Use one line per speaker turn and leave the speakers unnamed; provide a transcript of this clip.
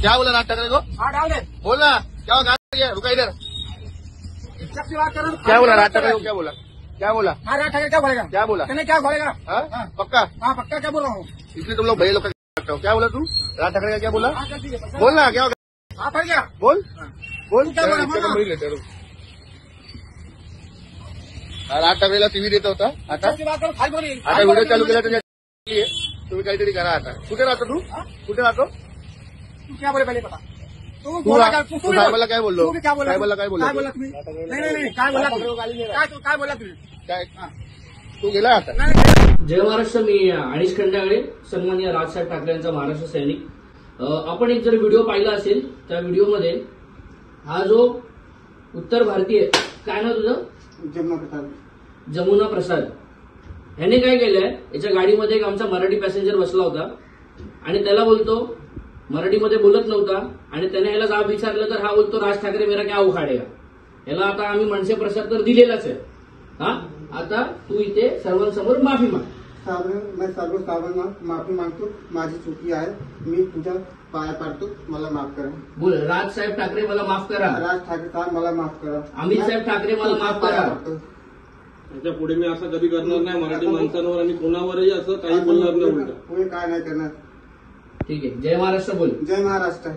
क्या बोला राज ठाकरे को?
हाँ डाल दे।
बोल ना क्या हुआ? रुका इधर।
सबसे बात करो।
क्या बोला राज ठाकरे को? क्या बोला? क्या बोला?
हाँ राज ठाकरे क्या बोलेगा?
क्या बोला?
कहने क्या बोलेगा?
हाँ?
हाँ।
पक्का?
हाँ पक्का क्या बोल रहा हूँ।
इसलिए तुम लोग भैया लोग का करते हो। क्या बोला तू? राज ठाकरे का क्या बोला?
हाँ कर दीजिए।
बोल ना क्या होगा?
हाँ पड़ गया।
बोल बोल
क्या बोला? बोला।
राज ठाकरेला टीव्ही देत होता आता
सबसे बात करो। खाली बोली।
आता व्हिडिओ चालू केला त्याच्या तुम्ही काहीतरी करा आता. कुठे राहतो तू? कुठे राहतो?
तू क्या बोले पहले बता. तू
तू
बोला क्या?
तू साहेबाला काय बोललो?
तू भी क्या बोला?
साहेबाला काय बोललो?
काय बोला तुम्ही? नाही काय बोला तुम्ही? काय बोला तुम्ही?
काय तू गेला आता?
जय महाराष्ट्र. मी अनिश खंडागळे, सन्माननीय राजसाहेब ठाकरे यांचा महाराष्ट्र सैनिक. आपण एक जर व्हिडिओ पाहिला असेल त्या व्हिडिओमध्ये हा जो उत्तर भारतीय काय ना तुझं जमुना प्रसाद ह्याने काय केलंय, याच्या गाडीमध्ये एक आमचा मराठी पॅसेंजर बसला होता आणि त्याला बोलतो, मराठीमध्ये बोलत नव्हता आणि त्याने याला जाब विचारलं तर हा बोलतो राज ठाकरे मेरा क्या उखाडेगा. याला आता आम्ही मनसे प्रसाद तर दिलेलाच आहे. हा आता तू इथे सर्वांसमोर माफी माग.
मैं सर्व साधारण माफी मागतो. माझी चुकी आहे. मी तुझ्या पाया पडतो. मला माफ करा.
बोल, राज साहेब ठाकरे मला माफ करा.
राज ठाकरे साहेब मला माफ करा.
अमित साहेब ठाकरे मला माफ करा.
त्याच्या पुढे मी असं कधी करणार नाही. मराठी माणसांवर आणि कोणावरही असं काही बोलणार नाही.
पुढे काय नाही करणार.
ठीक आहे. जय महाराष्ट्र बोल.
जय महाराष्ट्र.